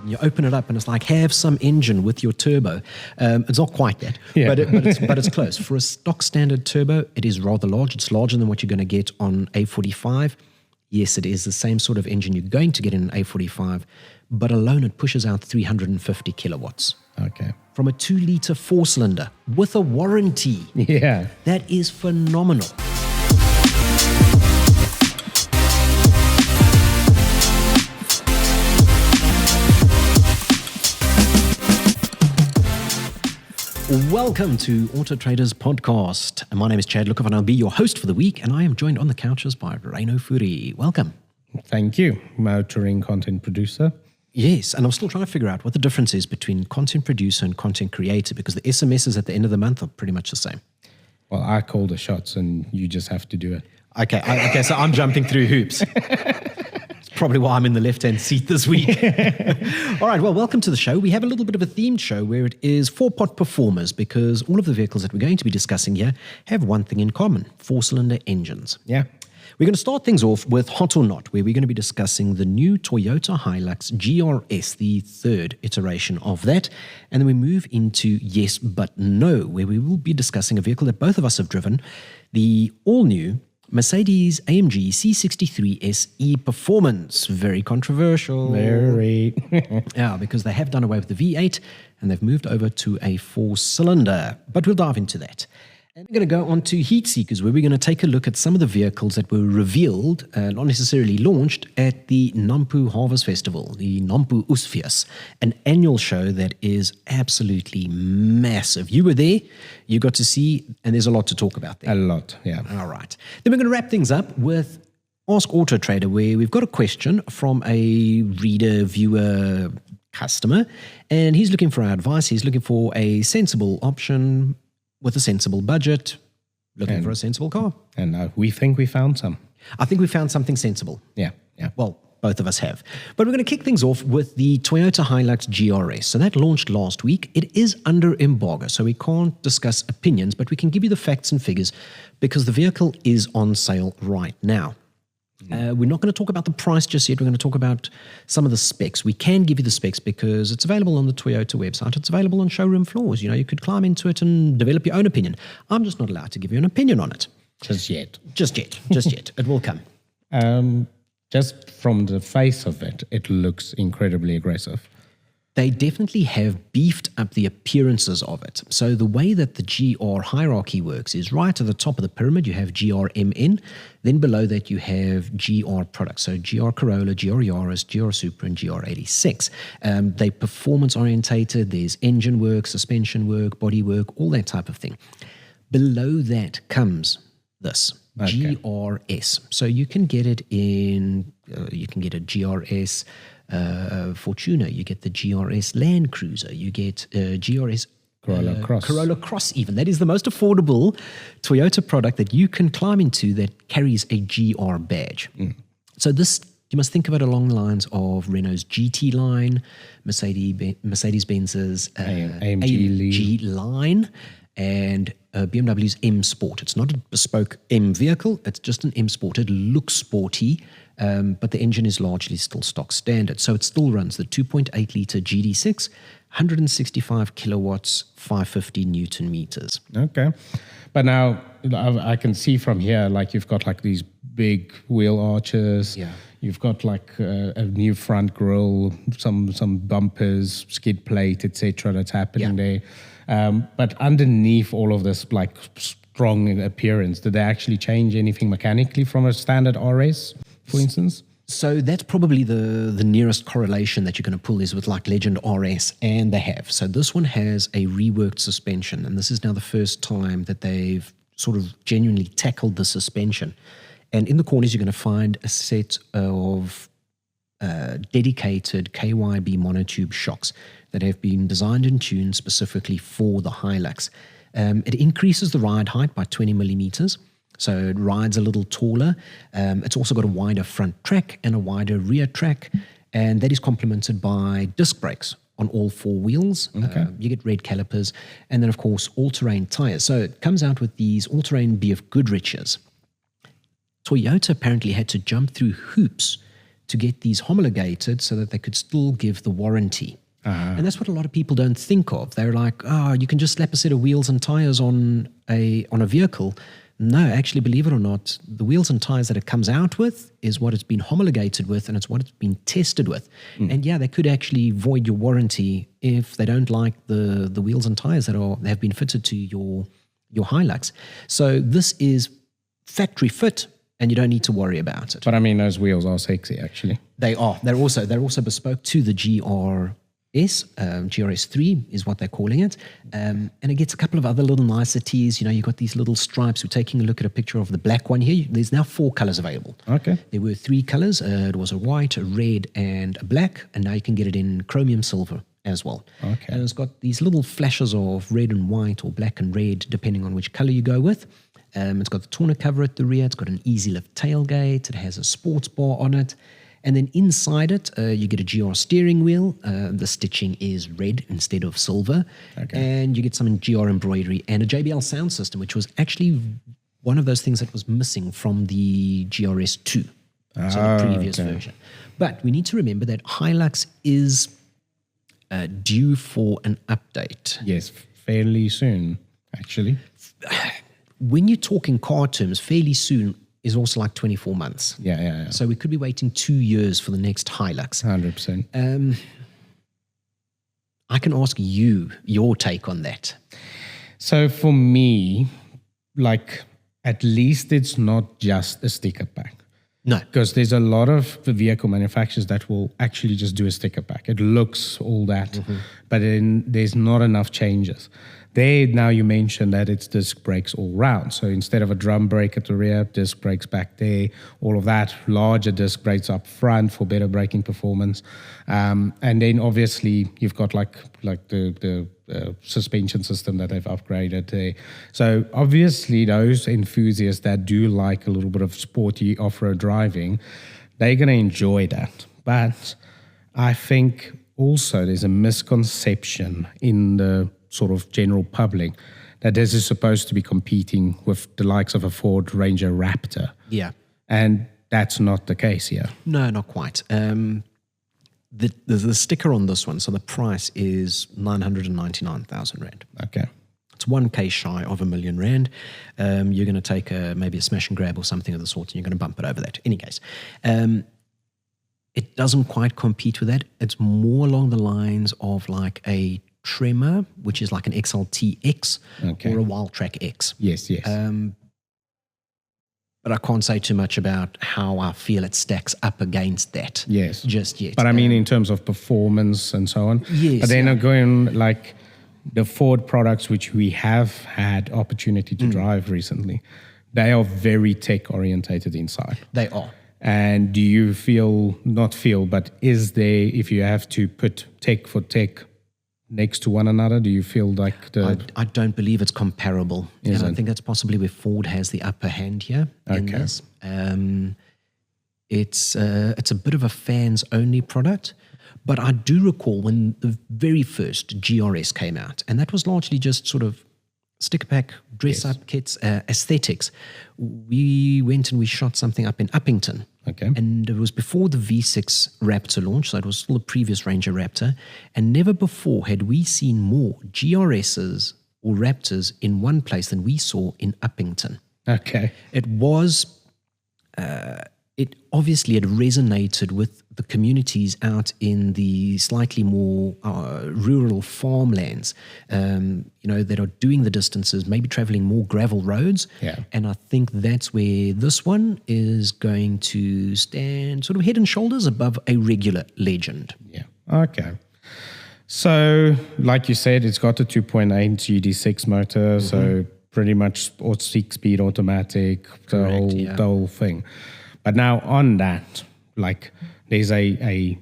You open it up and it's like, have some engine with your turbo. It's not quite that, but it's close. For a stock standard turbo, it is rather large. It's larger than what you're going to get on A45. Yes, it is the same sort of engine you're going to get in an A45, but alone it pushes out 350 kilowatts. Okay. From a 2-litre 4-cylinder with a warranty. Yeah. That is phenomenal. Welcome to AutoTrader Podcast. My name is Chad Lookoff and I'll be your host for the week, and I am joined on the couches by Ryno Furi. Welcome. Thank you. Motoring content producer. Yes, and I'm still trying to figure out what the difference is between content producer and content creator, because the SMSs at the end of the month are pretty much the same. Well, I call the shots and you just have to do it. Okay, so I'm jumping through hoops. Probably why I'm in the left-hand seat this week. All right, well, welcome to the show. We have a little bit of a themed show where it is 4-pot performers, because all of the vehicles that we're going to be discussing here have one thing in common: 4-cylinder engines. Yeah. We're going to start things off with Hot or Not, where we're going to be discussing the new Toyota Hilux GR-S, the third iteration of that. And then we move into Yes But No, where we will be discussing a vehicle that both of us have driven, the all-new Mercedes-AMG C63 SE Performance. Very controversial. Very. Yeah, because they have done away with the V8 and they've moved over to a 4-cylinder. But we'll dive into that. And we're going to go on to Heat Seekers, where we're going to take a look at some of the vehicles that were revealed, not necessarily launched, at the Nampo Harvest Festival, the Nampo Usfias, an annual show that is absolutely massive. You were there, you got to see, and there's a lot to talk about there. A lot, yeah. All right. Then we're going to wrap things up with Ask AutoTrader, where we've got a question from a reader, viewer, customer, and he's looking for our advice. He's looking for a sensible option with a sensible budget, looking for a sensible car. And we think we found some. I think we found something sensible. Yeah. Well, both of us have. But we're going to kick things off with the Toyota Hilux GR-S. So that launched last week. It is under embargo, so we can't discuss opinions, but we can give you the facts and figures because the vehicle is on sale right now. We're not going to talk about the price just yet. We're going to talk about some of the specs. We can give you the specs because it's available on the Toyota website. It's available on showroom floors. You know, you could climb into it and develop your own opinion. I'm just not allowed to give you an opinion on it. Just yet. Just yet. It will come. Just from the face of it, it looks incredibly aggressive. They definitely have beefed up the appearances of it. So the way that the GR hierarchy works is right at the top of the pyramid, you have GR-MN. Then below that, you have GR products. So GR Corolla, GR Yaris, GR Supra, and GR86. They performance orientated. There's engine work, suspension work, body work, all that type of thing. Below that comes this. Okay. GR-S. So you can get it in, you can get a GR-S Fortuner, you get the GR-S Land Cruiser, you get GR-S Corolla Cross even. That is the most affordable Toyota product that you can climb into that carries a GR badge. So this, you must think of it along the lines of Renault's GT line, Mercedes-Benz's AMG line, and BMW's M Sport. It's not a bespoke M vehicle, it's just an M Sport. It looks sporty, but the engine is largely still stock standard. So it still runs the 2.8-litre GD6, 165 kilowatts, 550 Newton meters. Okay. But now I can see from here, like you've got like these big wheel arches. Yeah. You've got like a new front grille, some bumpers, skid plate, etc. that's happening there. But underneath all of this like strong appearance, did they actually change anything mechanically from a standard RS, for instance? So that's probably the nearest correlation that you're going to pull is with like Legend RS, and they have. So this one has a reworked suspension, and this is now the first time that they've sort of genuinely tackled the suspension. And in the corners, you're going to find a set of dedicated KYB monotube shocks that have been designed and tuned specifically for the Hilux. It increases the ride height by 20 millimeters. So it rides a little taller. It's also got a wider front track and a wider rear track, and that is complemented by disc brakes on all four wheels. Okay. You get red calipers, and then, of course, all-terrain tires. So it comes out with these all-terrain BF Goodriches. Toyota apparently had to jump through hoops to get these homologated so that they could still give the warranty. And that's what a lot of people don't think of. They're like, oh, you can just slap a set of wheels and tires on a vehicle. No, actually, believe it or not, the wheels and tires that it comes out with is what it's been homologated with, and it's what it's been tested with. And yeah, they could actually void your warranty if they don't like the wheels and tires that have been fitted to your Hilux. So this is factory fit, and you don't need to worry about it. But I mean, those wheels are sexy, actually. They are. They're also bespoke to the GR-S3 is what they're calling it. And it gets a couple of other little niceties. You know, you've got these little stripes. We're taking a look at a picture of the black one here. There's now 4 colors available. Okay. There were 3 colors. It was a white, a red, and a black. And now you can get it in chromium silver as well. Okay. And it's got these little flashes of red and white or black and red, depending on which color you go with. It's got the tonneau cover at the rear. It's got an easy lift tailgate. It has a sports bar on it. And then inside it, you get a GR steering wheel. The stitching is red instead of silver. Okay. And you get some GR embroidery and a JBL sound system, which was actually one of those things that was missing from the GR-S2, so the previous version. But we need to remember that Hilux is due for an update. Yes, fairly soon, actually. When you're talking car terms, fairly soon is also like 24 months. Yeah. So we could be waiting 2 years for the next Hilux. 100%. I can ask you your take on that. So for me, like, at least it's not just a sticker pack. No. Because there's a lot of vehicle manufacturers that will actually just do a sticker pack. It looks all that, but then there's not enough changes. Now you mentioned that it's disc brakes all round. So instead of a drum brake at the rear, disc brakes back there, all of that, larger disc brakes up front for better braking performance. And then obviously you've got like the suspension system that they've upgraded there. So obviously those enthusiasts that do like a little bit of sporty off-road driving, they're going to enjoy that. But I think also there's a misconception in the sort of general public that this is supposed to be competing with the likes of a Ford Ranger Raptor. Yeah. And that's not the case here. No, not quite. The sticker on this one, so the price is 999,000 Rand. Okay. It's 1K shy of R1 million. You're going to take maybe a smash and grab or something of the sort, and you're going to bump it over that. In any case, it doesnn't quite compete with that. It's more along the lines of like a Tremor, which is like an XLT-X or a Wildtrak X. Yes. But I can't say too much about how I feel it stacks up against that just yet. But I mean, in terms of performance and so on. Yes. But then going like the Ford products, which we have had opportunity to drive recently, they are very tech orientated inside. They are. And do you but is there, if you have to put tech for tech next to one another, do you feel like I don't believe it's comparable. I think that's possibly where Ford has the upper hand here in this. It's a bit of a fans-only product, but I do recall when the very first GRS came out, and that was largely just sort of sticker pack, dress-up kits, aesthetics. We went and we shot something up in Uppington. Okay. And it was before the V6 Raptor launch, so it was still a previous Ranger Raptor. And never before had we seen more GRSs or Raptors in one place than we saw in Uppington. Okay. It was, it obviously had resonated with the communities out in the slightly more rural farmlands, that are doing the distances, maybe traveling more gravel roads. Yeah. And I think that's where this one is going to stand sort of head and shoulders above a regular Legend. Yeah. Okay. So, like you said, it's got a 2.8 GD6 motor, so pretty much 6-speed automatic, the whole thing. But now on that, like there's a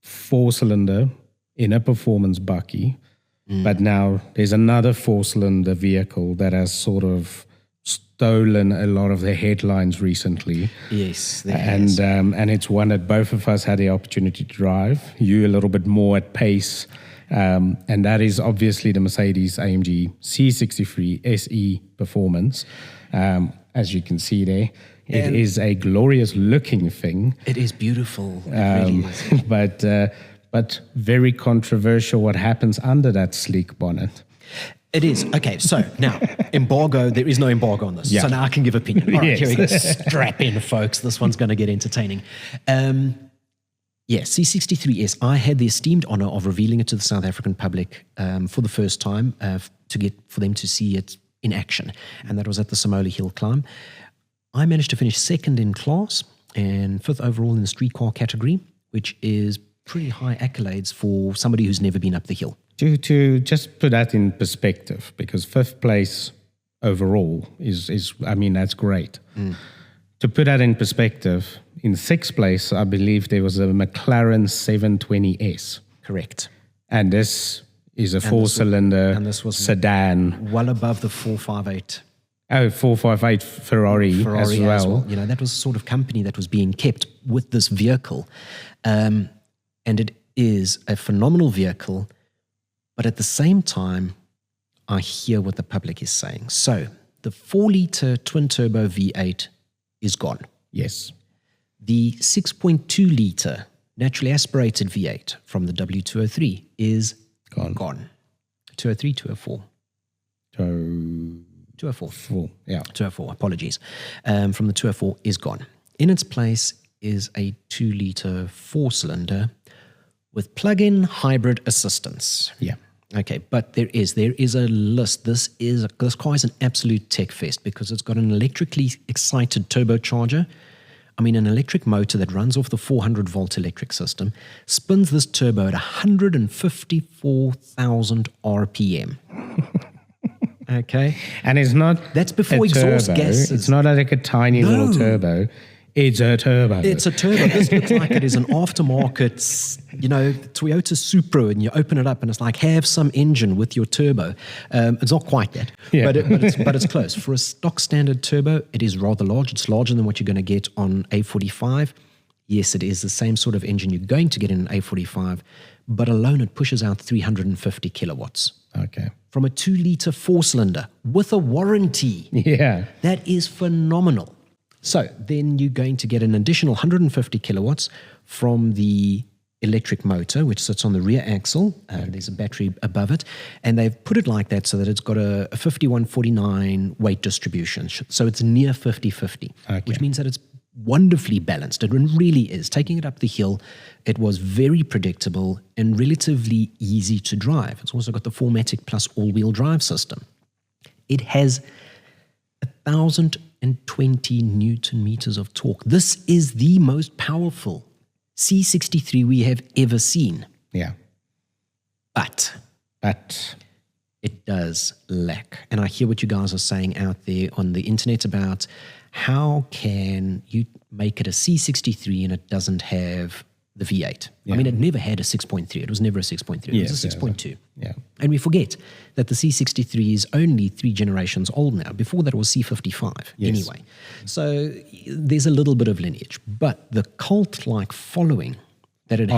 4-cylinder in a performance bucky, but now there's another 4-cylinder vehicle that has sort of stolen a lot of the headlines recently. Yes, and it's one that both of us had the opportunity to drive. You a little bit more at pace, and that is obviously the Mercedes-AMG C63 SE Performance, as you can see there. It is a glorious looking thing. It is beautiful. It really is. But very controversial what happens under that sleek bonnet. It is. Okay, so now, embargo, there is no embargo on this. Yeah. So now I can give opinion. All right, Yes. here we go. Strap in, folks. This one's going to get entertaining. C63S, I had the esteemed honor of revealing it to the South African public for the first time for them to see it in action. And that was at the Samola Hill Climb. I managed to finish second in class and fifth overall in the street car category, which is pretty high accolades for somebody who's never been up the hill. To just put that in perspective, because fifth place overall is that's great. To put that in perspective, in sixth place, I believe there was a McLaren 720S. Correct. And this is a four-cylinder sedan. Well above the 458. Oh, 458 Ferrari as well. You know, that was the sort of company that was being kept with this vehicle. And it is a phenomenal vehicle. But at the same time, I hear what the public is saying. So the 4-litre twin-turbo V8 is gone. Yes. The 6.2-litre naturally aspirated V8 from the W203 is gone. 203, 204. 204. Yeah. 204, apologies. From the 204 is gone. In its place is a 2-litre four-cylinder with plug-in hybrid assistance. Yeah. Okay, but there is a list. This car is an absolute tech fest because it's got an electrically excited turbocharger. I mean, an electric motor that runs off the 400-volt electric system spins this turbo at 154,000 RPM. Okay, and it's not. That's before exhaust gases. It's not like a tiny little turbo. It's a turbo. It's a turbo. This looks like it is an aftermarket, Toyota Supra, and you open it up and it's like, have some engine with your turbo. It's not quite that, but it's close. For a stock standard turbo, it is rather large. It's larger than what you're going to get on A45. Yes, it is the same sort of engine you're going to get in an A45, but alone it pushes out 350 kilowatts. Okay. From a 2-litre four-cylinder with a warranty. Yeah. That is phenomenal. So then you're going to get an additional 150 kilowatts from the electric motor, which sits on the rear axle. There's a battery above it. And they've put it like that so that it's got a 51-49 weight distribution. So it's near 50-50, which means that it's wonderfully balanced. It really is. Taking it up the hill, it was very predictable and relatively easy to drive. It's also got the 4MATIC Plus all-wheel drive system. It has 1,020 Newton meters of torque. This is the most powerful C63 we have ever seen. Yeah. But it does lack. And I hear what you guys are saying out there on the internet about how can you make it a C63 and it doesn't have the V8. Yeah. I mean, it never had a 6.3. It was never a 6.3. It was a 6.2. Yeah. And we forget that the C63 is only 3 generations old now. Before that, it was C55 anyway. So there's a little bit of lineage. But the cult-like following that it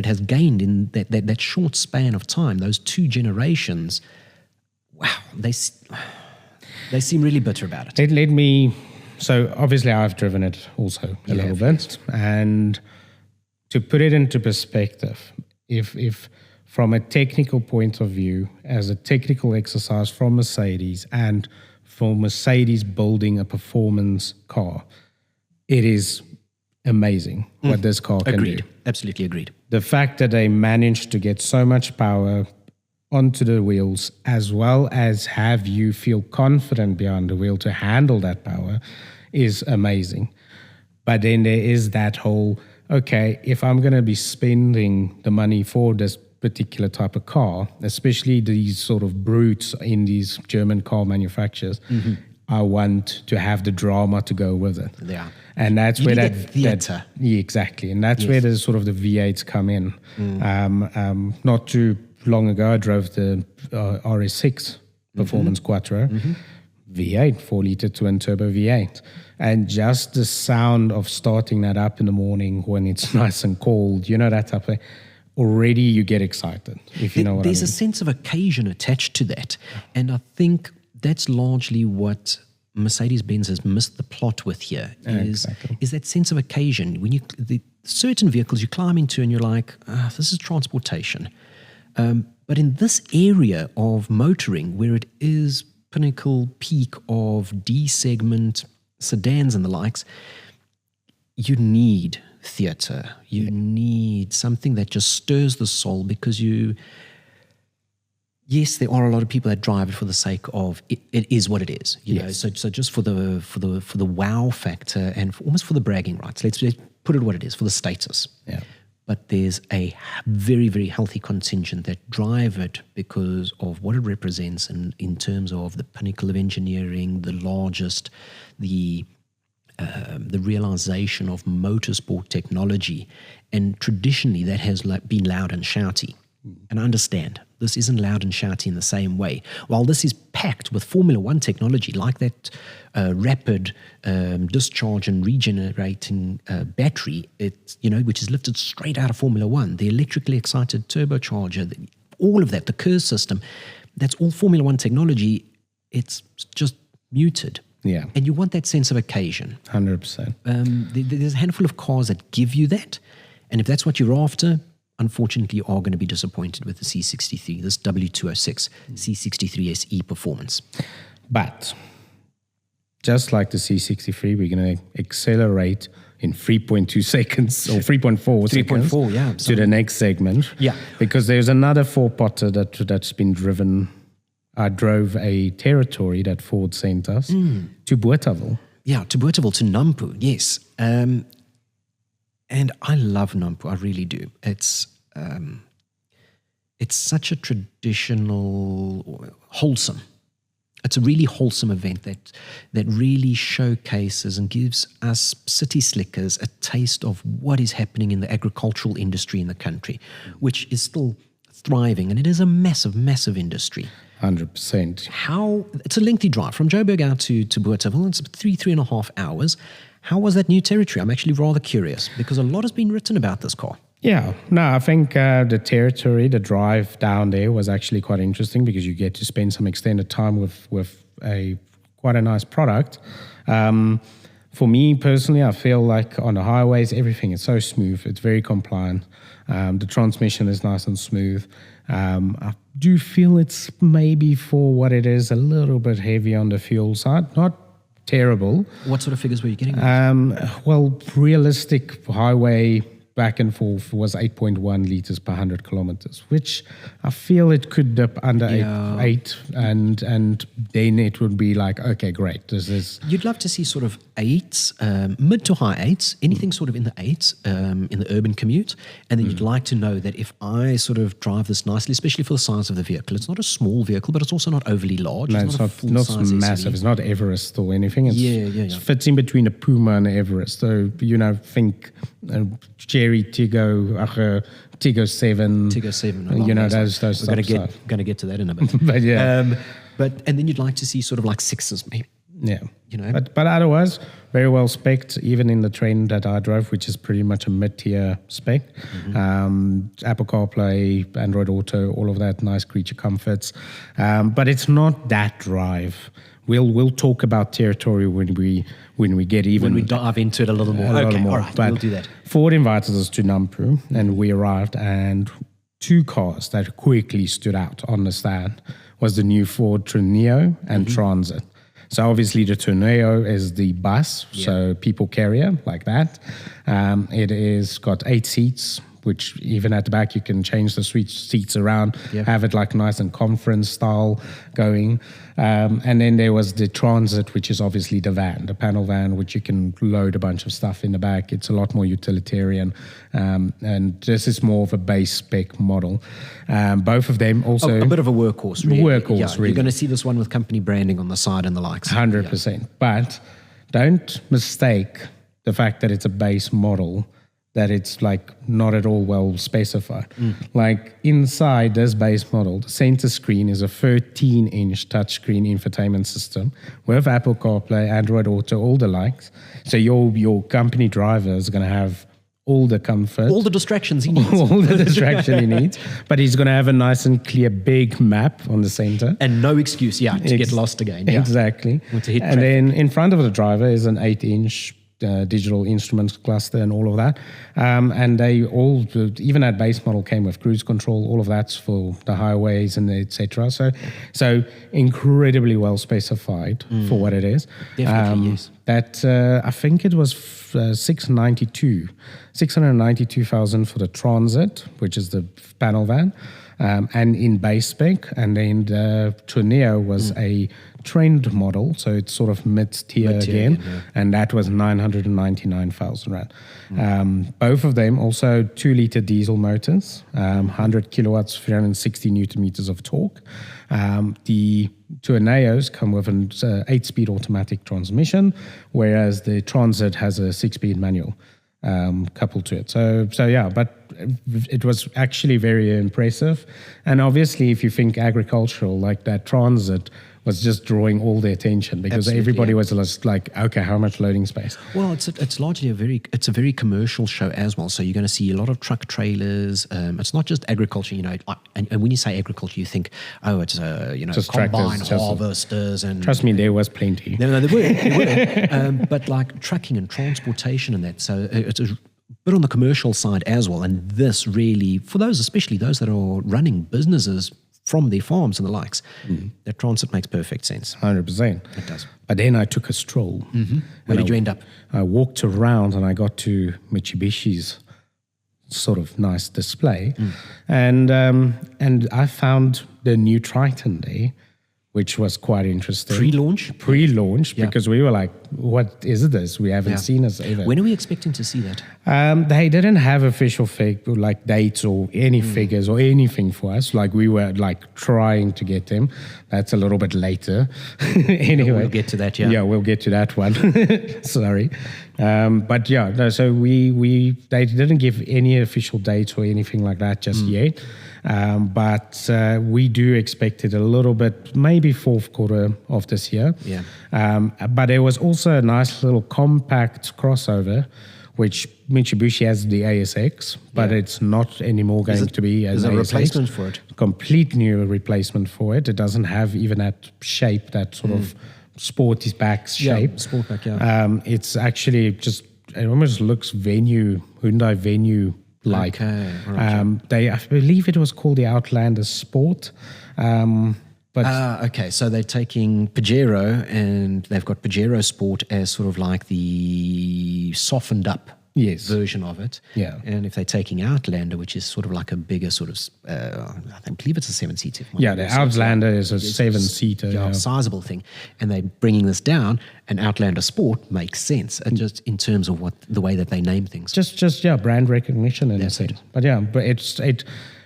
has gained in that short span of time, those 2 generations, wow, they seem really bitter about it. It led me... So obviously I've driven it also a little bit. And to put it into perspective, if from a technical point of view, as a technical exercise from Mercedes and for Mercedes building a performance car, it is amazing what this car can do. Absolutely agreed. The fact that they managed to get so much power onto the wheels, as well as have you feel confident behind the wheel to handle that power, is amazing. But then there is that whole, okay, if I'm going to be spending the money for this particular type of car, especially these sort of brutes in these German car manufacturers, I want to have the drama to go with it. Yeah. And that's where that theater. Yeah, exactly. And that's where the sort of the V8s come in. Not too long ago, I drove the RS6 Performance Quattro, V8, 4-litre twin-turbo V8. And just the sound of starting that up in the morning when it's nice and cold, that type of, already you get excited, if you know what I mean. There's a sense of occasion attached to that. And I think that's largely what Mercedes-Benz has missed the plot with here is that sense of occasion. When certain vehicles you climb into and you're like, this is transportation. But in this area of motoring, where it is pinnacle peak of D-segment sedans and the likes, you need theatre. You need something that just stirs the soul, because yes, there are a lot of people that drive it for the sake of it is what it is, you know. So just for the wow factor and almost for the bragging rights. Let's put it what it is, for the status. Yeah. But there's a very, very healthy contingent that drive it because of what it represents, and in terms of the pinnacle of engineering, the largest, the realization of motorsport technology. And traditionally that has been loud and shouty. And I understand this isn't loud and shouty in the same way. While this is packed with Formula One technology, like that rapid discharge and regenerating battery, which is lifted straight out of Formula One, the electrically excited turbocharger, all of that, the Kerr system, that's all Formula One technology. It's just muted. Yeah. And you want that sense of occasion. 100%. There's a handful of cars that give you that. And if that's what you're after, unfortunately, you are going to be disappointed with the C63, this W206 C63 SE performance. But just like the C63, we're going to accelerate in 3.2 seconds or 3.4 seconds 3.4, yeah, to the next segment. Yeah. Because there's another four-potter that's been driven. I drove a territory that Ford sent us to Bothaville. Yeah, to Bothaville, to Nampo, yes. And I love Nampo, I really do. It's such a traditional, wholesome. It's a really wholesome event that really showcases and gives us city slickers a taste of what is happening in the agricultural industry in the country, which is still thriving, and it is a massive, massive industry. 100%. It's a lengthy drive from Joburg out to Bothaville. It's 3.5 hours. How was that new territory? I'm actually rather curious, because a lot has been written about this car. Yeah, no, I think the territory, the drive down there was actually quite interesting, because you get to spend some extended time with quite a nice product. For me personally, I feel like on the highways, everything is so smooth. It's very compliant. The transmission is nice and smooth. I do feel it's maybe, for what it is, a little bit heavy on the fuel side. Not terrible. What sort of figures were you getting? Well, realistic highway back and forth was 8.1 liters per 100 kilometers, which I feel it could dip under 8, and then it would be like, okay, great. This is. You'd love to see sort of 8s, mid to high 8s, anything sort of in the 8s in the urban commute, and then you'd like to know that if I sort of drive this nicely, especially for the size of the vehicle, it's not a small vehicle, but it's also not overly large. No, it's not massive. It's not Everest or anything. It fits in between a Puma and an Everest. So, think Cherry Tiggo 7. Tiggo 7. Those stuff. We're going to get to that in a bit. But yeah. And then you'd like to see sort of like 6s maybe. Yeah. But otherwise, very well spec'd, even in the train that I drove, which is pretty much a mid-tier spec. Apple CarPlay, Android Auto, all of that, nice creature comforts. But it's not that drive. We'll talk about territory when we get even. When we dive into it a little more. Little more. All right, but we'll do that. Ford invited us to Nampo, and we arrived, and 2 cars that quickly stood out on the stand was the new Ford Tourneo and Transit. So obviously the Tourneo is the bus, so people carrier like that. It is got 8 seats, which even at the back you can change the seats around, have it like nice and conference style going. And then there was the Transit, which is obviously the van, the panel van, which you can load a bunch of stuff in the back. It's a lot more utilitarian. And this is more of a base spec model. Both of them also... a bit of a workhorse, really. Really. You're going to see this one with company branding on the side and the likes. 100%. Yeah. But don't mistake the fact that it's a base model, that it's like not at all well specified. Like inside this base model, the center screen is a 13-inch touchscreen infotainment system with Apple CarPlay, Android Auto, all the likes. So your company driver is going to have all the comfort, all the distractions he needs. all the distraction he needs, but he's going to have a nice and clear big map on the center. And no excuse, to get lost again. Yeah. Exactly. Or to hit and then in front of the driver is an 8-inch digital instruments cluster and all of that. And they all, even that base model came with cruise control, all of that's for the highways and etc. So incredibly well specified for what it is. Definitely, yes. That I think it was 692,000 for the Transit, which is the panel van, and in base spec. And then the Tourneo was a trend model, so it's sort of mid-tier again, and that was 999,000 rand. Both of them also 2-liter diesel motors, 100 kilowatts, 360 newton meters of torque. The Tourneos come with an 8-speed automatic transmission, whereas the Transit has a 6-speed manual coupled to it. So yeah, but it was actually very impressive. And obviously, if you think agricultural, like that Transit was just drawing all the attention because everybody was just like, okay, how much loading space? Well, it's largely a very commercial show as well. So you're going to see a lot of truck trailers. It's not just agriculture, and when you say agriculture, you think, it's just combine tractors, harvesters and. Trust me, there was plenty. No, there were. But like trucking and transportation and that. So it's a bit on the commercial side as well. And this really, for those, especially those that are running businesses from their farms and the likes, that Transit makes perfect sense. 100%. It does. But then I took a stroll. Where did you end up? I walked around and I got to Mitsubishi's sort of nice display. And I found the new Triton there, which was quite interesting. Pre-launch, because we were like, what is this? We haven't seen this ever. When are we expecting to see that? They didn't have official dates or any figures or anything for us. Like we were like trying to get them. That's a little bit later. Anyway. We'll get to that, yeah. Yeah, we'll get to that one. Sorry. But yeah, no, so they didn't give any official dates or anything like that just yet. But we do expect it a little bit, maybe fourth quarter of this year. Yeah. But there was also a nice little compact crossover, which Mitsubishi has the ASX, but it's not anymore going to be as a ASX. replacement for it. Complete new replacement for it. It doesn't have even that shape, that sort of sporty back shape. Yeah, sport back, yeah. It's actually just, it almost looks Hyundai Venue like. Okay. Right, I believe it was called the Outlander Sport. Okay, so they're taking Pajero and they've got Pajero Sport as sort of like the softened up version of it. Yeah. And if they're taking Outlander, which is sort of like a bigger sort of, I believe it's a 7-seater. Yeah, the Outlander is a 7-seater. Yeah, sizable thing. And they're bringing this down, and Outlander Sport makes sense, just in terms of the way that they name things. Just brand recognition. And that's it. But yeah, but it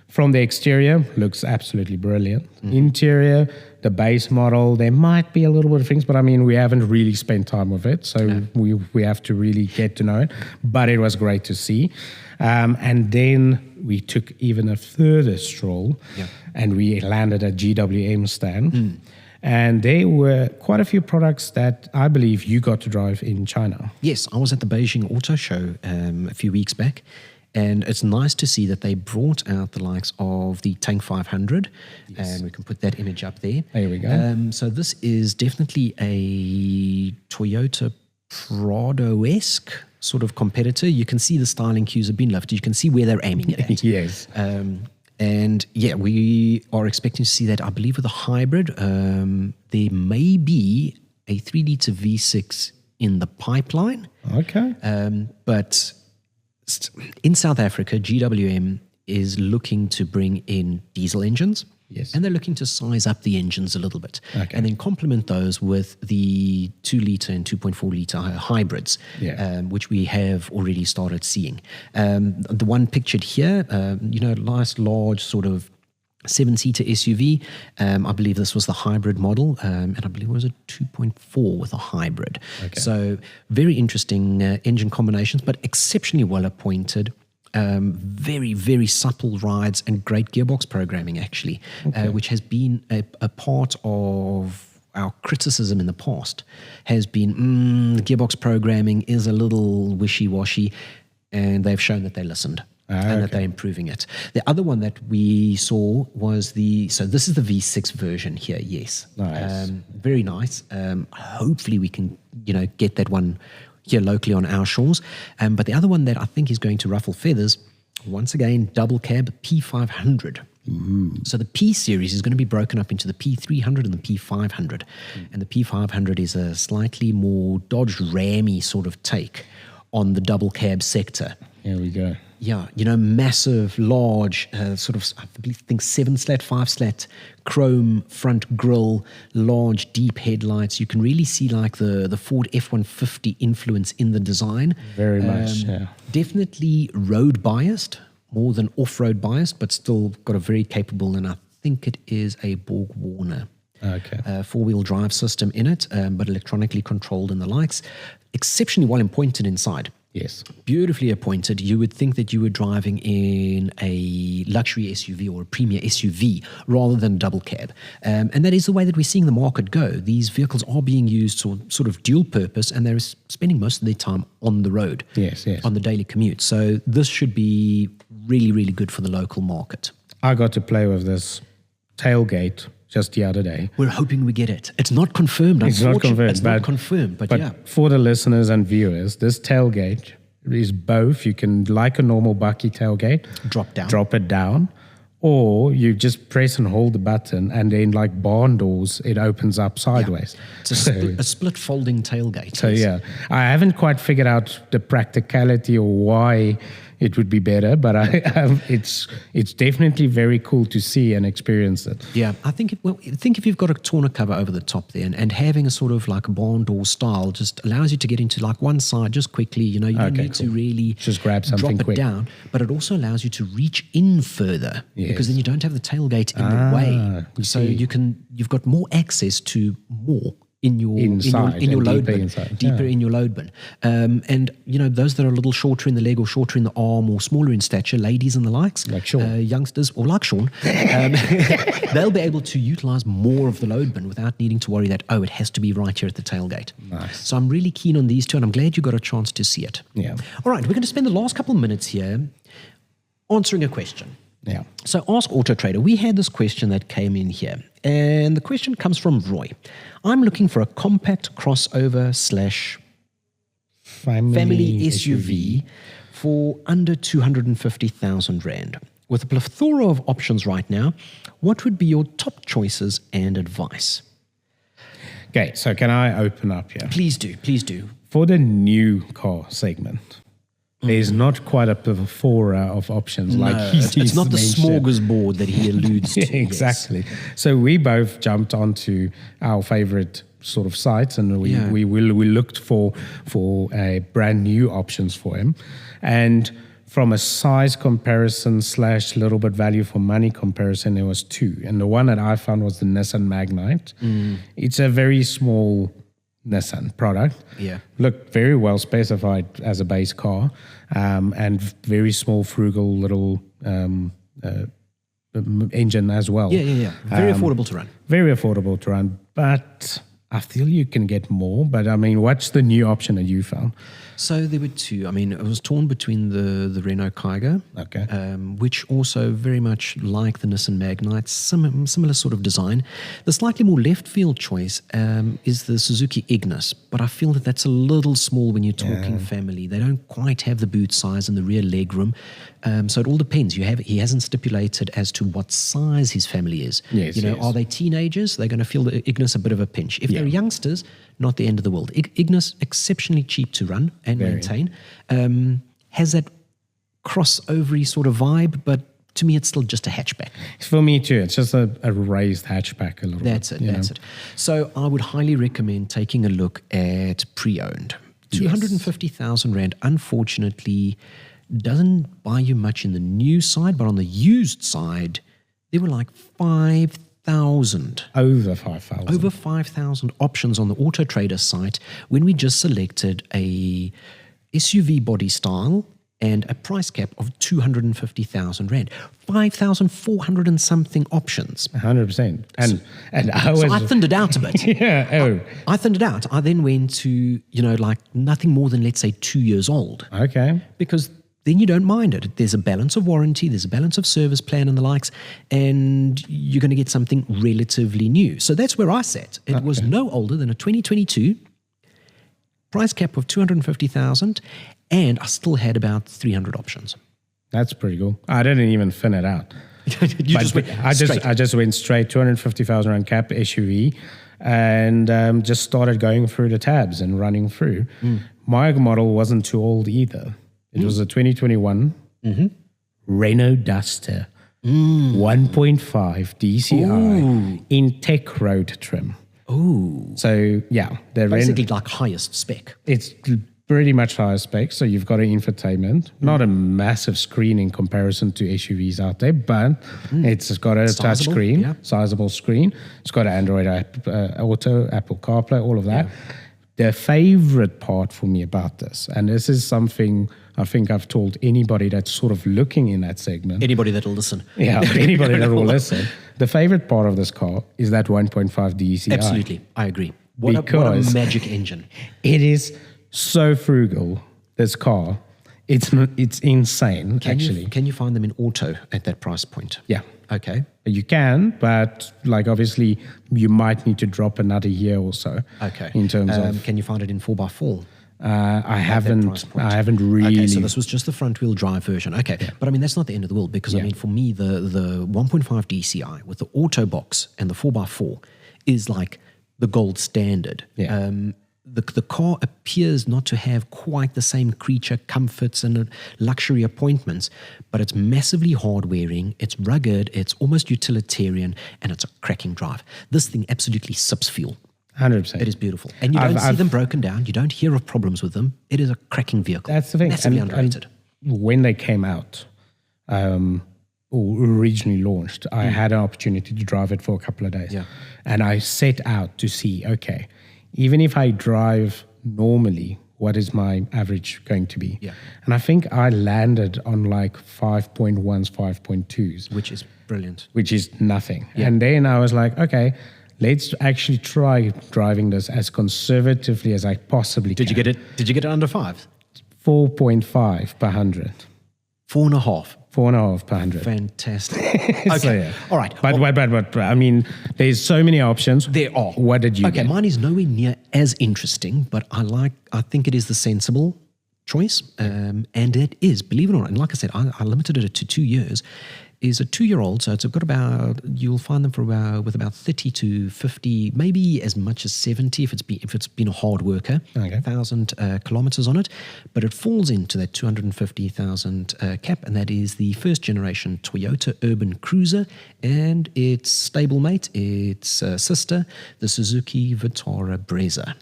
from the exterior, looks absolutely brilliant. Interior, the base model, there might be a little bit of things, but I mean, we haven't really spent time with it, so we have to really get to know it. But it was great to see. And then we took even a further stroll, and we landed at GWM stand. And there were quite a few products that I believe you got to drive in China. Yes, I was at the Beijing Auto Show a few weeks back. And it's nice to see that they brought out the likes of the Tank 500, and we can put that image up there. There we go. So this is definitely a Toyota Prado-esque sort of competitor. You can see the styling cues have been lifted. You can see where they're aiming it at. Yes. And yeah, we are expecting to see that, I believe, with a hybrid. There may be a 3-liter V6 in the pipeline. Okay. But in South Africa, GWM is looking to bring in diesel engines. Yes. And they're looking to size up the engines a little bit. Okay. And then complement those with the 2-liter and 2.4-liter hybrids, which we have already started seeing. The one pictured here, nice, large sort of 7-seater SUV. I believe this was the hybrid model, and I believe it was a 2.4 with a hybrid. Okay. So very interesting engine combinations, but exceptionally well appointed. Very, very supple rides and great gearbox programming, actually, which has been a part of our criticism in the past, has been the gearbox programming is a little wishy-washy. and they've shown that they listened. And that they're improving it. The other one that we saw was so this is the V6 version here, yes. Nice. Very nice. Hopefully we can, get that one here locally on our shores. But the other one that I think is going to ruffle feathers, once again, double cab P500. So the P series is going to be broken up into the P300 and the P500. And the P500 is a slightly more Dodge Ram-y sort of take on the double cab sector. Here we go. Yeah, massive, large, sort of, I think 7-slat, 5-slat chrome front grille, large, deep headlights. You can really see like the Ford F-150 influence in the design. Very much, yeah. Definitely road biased, more than off-road biased, but still got a very capable, and I think it is a Borg Warner. Okay. Four-wheel drive system in it, but electronically controlled and the likes. Exceptionally well appointed inside. Yes. Beautifully appointed. You would think that you were driving in a luxury SUV or a premier SUV rather than a double cab. And that is the way that we're seeing the market go. These vehicles are being used for sort of dual purpose, and they're spending most of their time on the road, Yes. on the daily commute. So this should be really, really good for the local market. I got to play with this tailgate just the other day. We're hoping we get it. It's not confirmed. It's not confirmed. But yeah. For the listeners and viewers, this tailgate is both. You can, like a normal bakkie tailgate, drop it down, or you just press and hold the button, and then like barn doors, it opens up sideways. Yeah. It's a split folding tailgate. So yeah, I haven't quite figured out the practicality or why it would be better, but it's definitely very cool to see and experience it. Yeah, I think if you've got a tonneau cover over the top there, and having a sort of like a barn door style just allows you to get into like one side just quickly. You don't need to really just grab something drop it quick down, but it also allows you to reach in further because then you don't have the tailgate in the way. So you've got more access to more in your load bin, deeper in your load bin. And those that are a little shorter in the leg or shorter in the arm or smaller in stature, ladies and the likes, like Sean, youngsters or like Sean, they'll be able to utilize more of the load bin without needing to worry that it has to be right here at the tailgate. Nice. So I'm really keen on these two, and I'm glad you got a chance to see it. Yeah. All right, we're going to spend the last couple of minutes here answering a question. Yeah. So Ask AutoTrader, we had this question that came in here, and the question comes from Roy. I'm looking for a compact crossover / family SUV for under 250,000 Rand. With a plethora of options right now, what would be your top choices and advice? Okay, so can I open up here? Please do. For the new car segment, there's not quite a plethora of options it's not the smorgasbord that he alludes to. Exactly. Yes. So we both jumped onto our favorite sort of sites, and we looked for brand new options for him. And from a size comparison / little bit value for money comparison, there was two. And the one that I found was the Nissan Magnite. It's a very small Nissan product. Yeah. Looked very well specified as a base car, and very small, frugal little engine as well. Yeah. Very affordable to run. Very affordable to run, but I feel you can get more. But I mean, what's the new option that you found? So there were two. I mean, it was torn between the Renault Kiger, which also very much like the Nissan Magnite, similar sort of design. The slightly more left field choice is the Suzuki Ignis, but I feel that that's a little small when you're talking family. They don't quite have the boot size and the rear leg room. So it all depends. He hasn't stipulated as to what size his family is. Yes. Are they teenagers? They're going to feel the Ignis a bit of a pinch. If they're youngsters, not the end of the world. Ignis, exceptionally cheap to run and maintain. Has that crossovery sort of vibe, but to me, it's still just a hatchback. For me too. It's just a raised hatchback a little bit. That's it. So I would highly recommend taking a look at pre-owned. 250,000 Rand, unfortunately, doesn't buy you much in the new side, but on the used side, there were like 5,000. Over 5,000. Over 5,000 options on the AutoTrader site when we just selected a SUV body style and a price cap of 250,000 Rand. 5,400 and something options. 100%. And I was... So I thinned it out a bit. I thinned it out. I then went to, like nothing more than, let's say, 2 years old. Okay. Because then you don't mind it. There's a balance of warranty, there's a balance of service plan and the likes, and you're going to get something relatively new. So that's where I sat. It was no older than a 2022, price cap of 250,000, and I still had about 300 options. That's pretty cool. I didn't even fin it out. I just went straight 250,000 rand cap SUV, and just started going through the tabs and running through. My model wasn't too old either. It was a 2021 Renault Duster 1.5 DCI in tech road trim. Oh, So yeah, they're basically like highest spec. it's pretty much higher spec. So you've got an infotainment, not a massive screen in comparison to SUVs out there, but it's got a touch Sizable, screen, yeah. sizable screen. It's got an Android Auto, Apple CarPlay, all of that. The favorite part for me about this, and this is something I think I've told anybody that's sort of looking in that segment. Anybody that'll listen. Yeah, anybody that will listen. The favorite part of this car is that 1.5 DCI. Absolutely, I agree. What a magic engine. It is so frugal, this car. It's insane, actually. Can you find them in auto at that price point? Yeah. Okay. You can, but like obviously you might need to drop another year or so. Okay. In terms of, can you find it in 4x4? I haven't really. Okay, so this was just the front wheel drive version. Okay, but I mean that's not the end of the world because I mean for me the 1.5 DCI with the auto box and the 4x4 is like the gold standard. Yeah. The car appears not to have quite the same creature comforts and luxury appointments, but it's massively hard-wearing, it's rugged, it's almost utilitarian, and it's a cracking drive. This thing absolutely sips fuel. 100%. It is beautiful. And you don't see them broken down. You don't hear of problems with them. It is a cracking vehicle. That's the thing. Massively underrated. And when they came out, or originally launched, I had an opportunity to drive it for a couple of days. Yeah. And I set out to see, okay, even if I drive normally, what is my average going to be? Yeah. And I think I landed on like 5.1s, 5.2s. Which is brilliant. Which is nothing. Yeah. And then I was like, okay, let's actually try driving this as conservatively as I possibly can. Did you get it under 5? 4.5 per 100. 4.5. 4.5 per 100. Fantastic. Okay. So, yeah. All right. But I mean, there's so many options. There are. What did you get? Mine is nowhere near as interesting, but I think it is the sensible choice. And it is, believe it or not, and like I said, I limited it to 2 years, is a 2-year-old. So it's got about, you'll find them with about 30 to 50, maybe as much as 70 if it's been a hard worker, 1,000 kilometers on it. But it falls into that 250,000 cap, and that is the first generation Toyota Urban Cruiser and its stablemate, its sister, the Suzuki Vitara Brezza.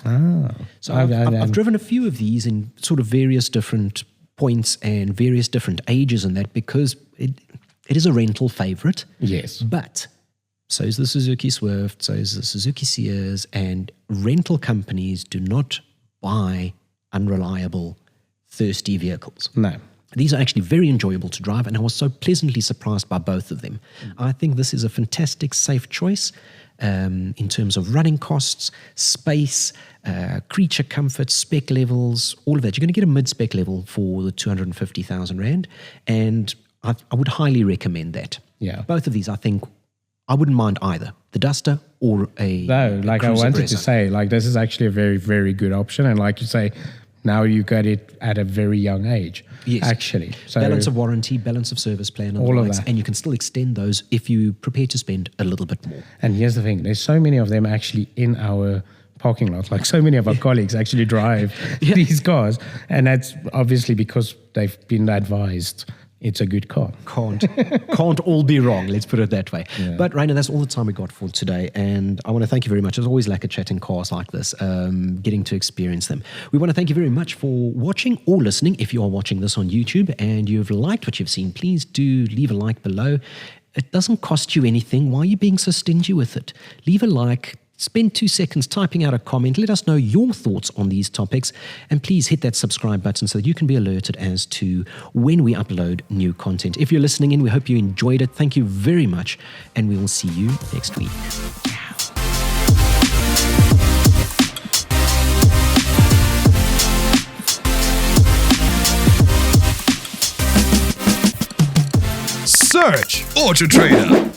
So I've driven a few of these in sort of various different points and various different ages and that, because it is a rental favorite. Yes. But so is the Suzuki Swift, so is the Suzuki Sears, and rental companies do not buy unreliable, thirsty vehicles. No. These are actually very enjoyable to drive, and I was so pleasantly surprised by both of them. I think this is a fantastic, safe choice in terms of running costs, space, creature comfort, spec levels, all of that. You're going to get a mid-spec level for the 250,000 Rand, and I would highly recommend that. Yeah. Both of these, I think, I wouldn't mind either, the Duster or a like I wanted to say, like this is actually a very, very good option. And like you say, now you got it at a very young age. Yes. Actually. So balance of warranty, balance of service plan, and all of that. And you can still extend those if you prepare to spend a little bit more. And here's the thing, there's so many of them actually in our parking lot. Like so many of our colleagues actually drive these cars. And that's obviously because they've been advised it's a good car. Can't all be wrong, let's put it that way. Yeah. But Ryno, that's all the time we got for today, and I want to thank you very much. It's always like a chatting cars like this, getting to experience them. We want to thank you very much for watching or listening. If you are watching this on YouTube and you've liked what you've seen, please do leave a like below. It doesn't cost you anything. Why are you being so stingy with it? Leave a like. Spend 2 seconds typing out a comment. Let us know your thoughts on these topics. And please hit that subscribe button so that you can be alerted as to when we upload new content. If you're listening in, we hope you enjoyed it. Thank you very much. And we will see you next week. Search AutoTrader.